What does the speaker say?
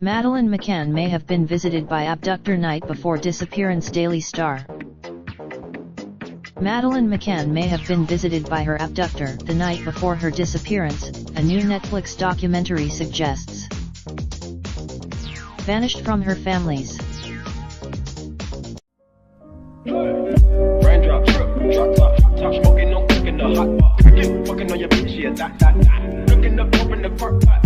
Madeleine McCann may have been visited by abductor night before disappearance. Daily Star. Madeleine McCann may have been visited by her abductor the night before her disappearance, a new Netflix documentary suggests. Vanished from her family's. Raindrop, truck top smoking, no cooking the hot pot. Fucking on your bitch, yeah, that. Looking up, open the park pot.